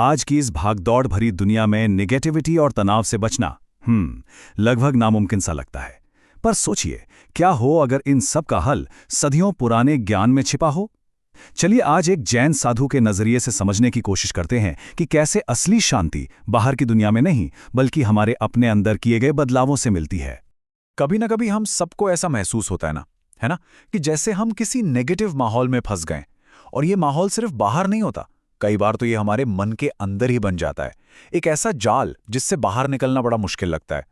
आज की इस भागदौड़ भरी दुनिया में नेगेटिविटी और तनाव से बचना लगभग नामुमकिन सा लगता है। पर सोचिए, क्या हो अगर इन सब का हल सदियों पुराने ज्ञान में छिपा हो। चलिए आज एक जैन साधु के नजरिए से समझने की कोशिश करते हैं कि कैसे असली शांति बाहर की दुनिया में नहीं बल्कि हमारे अपने अंदर किए गए बदलावों से मिलती है। कभी ना कभी हम सबको ऐसा महसूस होता है ना, कि जैसे हम किसी नेगेटिव माहौल में फंस गए। और ये माहौल सिर्फ बाहर नहीं होता, कई बार तो ये हमारे मन के अंदर ही बन जाता है, एक ऐसा जाल जिससे बाहर निकलना बड़ा मुश्किल लगता है।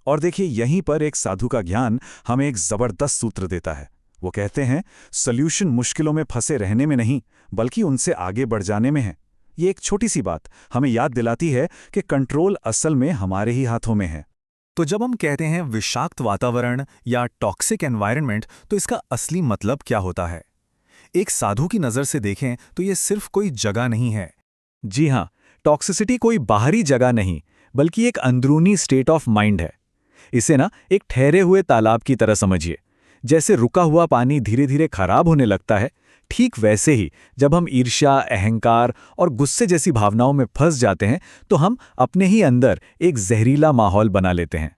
और देखिए, यहीं पर एक साधु का ज्ञान हमें एक जबरदस्त सूत्र देता है। वो कहते हैं, सॉल्यूशन मुश्किलों में फंसे रहने में नहीं बल्कि उनसे आगे बढ़ जाने में है। ये एक छोटी सी बात हमें याद दिलाती है कि कंट्रोल असल में हमारे ही हाथों में है। तो जब हम कहते हैं विषाक्त वातावरण या टॉक्सिक एनवायरनमेंट, तो इसका असली मतलब क्या होता है? एक साधु की नज़र से देखें तो ये सिर्फ कोई जगह नहीं है। जी हाँ, टॉक्सिसिटी कोई बाहरी जगह नहीं बल्कि एक अंदरूनी स्टेट ऑफ माइंड है। इसे एक ठहरे हुए तालाब की तरह समझिए। जैसे रुका हुआ पानी धीरे धीरे खराब होने लगता है, ठीक वैसे ही जब हम ईर्ष्या, अहंकार और गुस्से जैसी भावनाओं में फंस जाते हैं तो हम अपने ही अंदर एक जहरीला माहौल बना लेते हैं।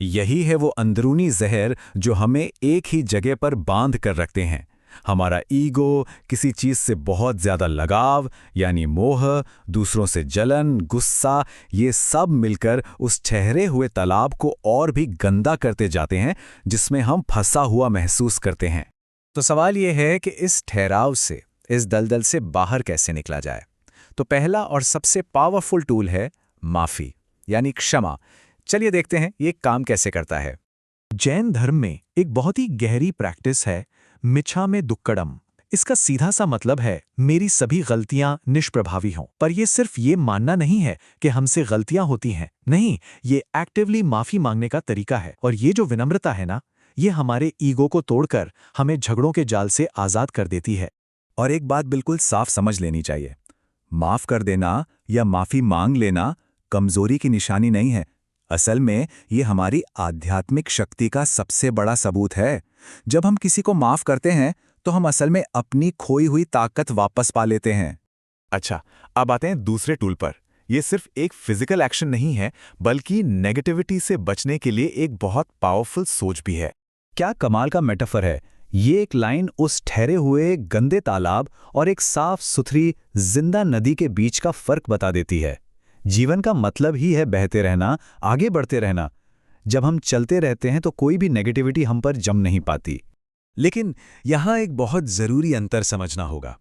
यही है वो अंदरूनी जहर जो हमें एक ही जगह पर बांध कर रखते हैं। हमारा ईगो, किसी चीज से बहुत ज्यादा लगाव यानी मोह, दूसरों से जलन, गुस्सा, ये सब मिलकर उस ठहरे हुए तालाब को और भी गंदा करते जाते हैं जिसमें हम फंसा हुआ महसूस करते हैं। तो सवाल ये है कि इस ठहराव से, इस दलदल से बाहर कैसे निकला जाए? तो पहला और सबसे पावरफुल टूल है माफी यानी क्षमा। चलिए देखते हैं ये काम कैसे करता है। जैन धर्म में एक बहुत ही गहरी प्रैक्टिस है मिच्छामे दुक्कडम। इसका सीधा सा मतलब है मेरी सभी गलतियां निष्प्रभावी हों। पर यह सिर्फ ये मानना नहीं है कि हमसे गलतियां होती हैं, नहीं, ये एक्टिवली माफी मांगने का तरीका है। और ये जो विनम्रता है ये हमारे ईगो को तोड़कर हमें झगड़ों के जाल से आजाद कर देती है। और एक बात बिल्कुल साफ समझ लेनी चाहिए, माफ कर देना या माफी मांग लेना कमजोरी की निशानी नहीं है। असल में ये हमारी आध्यात्मिक शक्ति का सबसे बड़ा सबूत है। जब हम किसी को माफ करते हैं तो हम असल में अपनी खोई हुई ताकत वापस पा लेते हैं। अच्छा, अब आते हैं दूसरे टूल पर। यह सिर्फ एक फिजिकल एक्शन नहीं है बल्कि नेगेटिविटी से बचने के लिए एक बहुत पावरफुल सोच भी है। क्या कमाल का मेटाफर है। ये एक लाइन उस ठहरे हुए गंदे तालाब और एक साफ सुथरी जिंदा नदी के बीच का फर्क बता देती है। जीवन का मतलब ही है बहते रहना, आगे बढ़ते रहना। जब हम चलते रहते हैं तो कोई भी नेगेटिविटी हम पर जम नहीं पाती। लेकिन यहां एक बहुत जरूरी अंतर समझना होगा।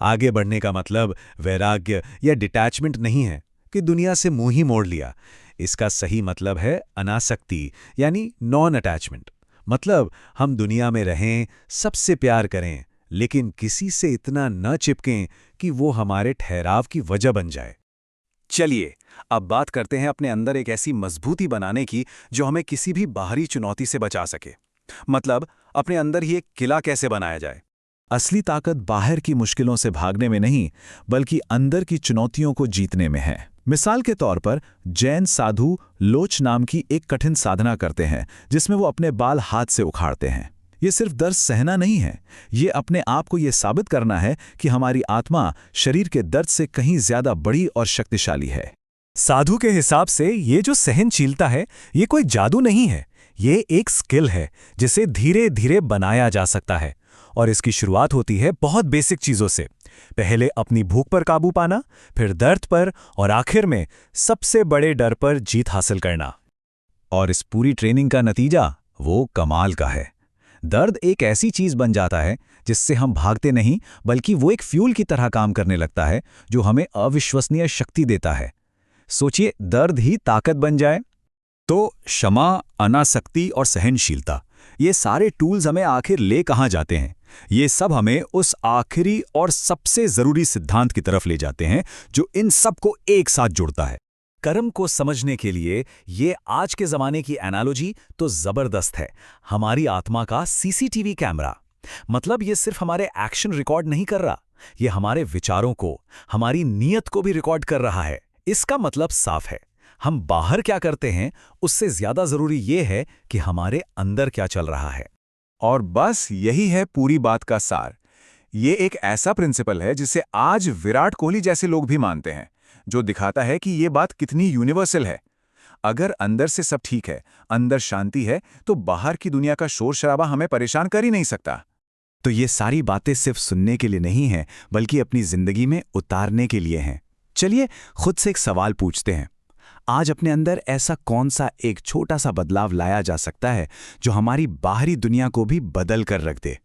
आगे बढ़ने का मतलब वैराग्य या डिटैचमेंट नहीं है कि दुनिया से मुंह ही मोड़ लिया। इसका सही मतलब है अनासक्ति यानी नॉन अटैचमेंट। मतलब हम दुनिया में रहें, सबसे प्यार करें, लेकिन किसी से इतना न चिपकें कि वो हमारे ठहराव की वजह बन जाए। चलिए अब बात करते हैं अपने अंदर एक ऐसी मजबूती बनाने की जो हमें किसी भी बाहरी चुनौती से बचा सके। मतलब अपने अंदर ही एक किला कैसे बनाया जाए। असली ताकत बाहर की मुश्किलों से भागने में नहीं बल्कि अंदर की चुनौतियों को जीतने में है। मिसाल के तौर पर जैन साधु लोच नाम की एक कठिन साधना करते हैं जिसमें वो अपने बाल हाथ से उखाड़ते हैं। ये सिर्फ दर्द सहना नहीं है, ये अपने आप को ये साबित करना है कि हमारी आत्मा शरीर के दर्द से कहीं ज्यादा बड़ी और शक्तिशाली है। साधु के हिसाब से ये जो सहनशीलता है ये कोई जादू नहीं है, ये एक स्किल है जिसे धीरे धीरे बनाया जा सकता है। और इसकी शुरुआत होती है बहुत बेसिक चीजों से। पहले अपनी भूख पर काबू पाना, फिर दर्द पर और आखिर में सबसे बड़े डर पर जीत हासिल करना। और इस पूरी ट्रेनिंग का नतीजा वो कमाल का है। दर्द एक ऐसी चीज बन जाता है जिससे हम भागते नहीं बल्कि वो एक फ्यूल की तरह काम करने लगता है जो हमें अविश्वसनीय शक्ति देता है। सोचिए, दर्द ही ताकत बन जाए। तो क्षमा, अनासक्ति और सहनशीलता, ये सारे टूल्स हमें आखिर ले कहां जाते हैं? ये सब हमें उस आखिरी और सबसे जरूरी सिद्धांत की तरफ ले जाते हैं जो इन सबको एक साथ जोड़ता है। कर्म को समझने के लिए ये आज के जमाने की एनालॉजी तो जबरदस्त है, हमारी आत्मा का सीसीटीवी कैमरा। मतलब ये सिर्फ हमारे एक्शन रिकॉर्ड नहीं कर रहा, ये हमारे विचारों को, हमारी नीयत को भी रिकॉर्ड कर रहा है। इसका मतलब साफ है, हम बाहर क्या करते हैं उससे ज्यादा जरूरी ये है कि हमारे अंदर क्या चल रहा है। और बस यही है पूरी बात का सार। ये एक ऐसा प्रिंसिपल है जिसे आज विराट कोहली जैसे लोग भी मानते हैं। जो दिखाता है कि ये बात कितनी यूनिवर्सल है। अगर अंदर से सब ठीक है, अंदर शांति है, तो बाहर की दुनिया का शोर शराबा हमें परेशान कर ही नहीं सकता। तो ये सारी बातें सिर्फ सुनने के लिए नहीं हैं, बल्कि अपनी जिंदगी में उतारने के लिए हैं। चलिए खुद से एक सवाल पूछते हैं। आज अपने अंदर ऐसा कौन सा एक छोटा सा बदलाव लाया जा सकता है जो हमारी बाहरी दुनिया को भी बदल कर रख दे?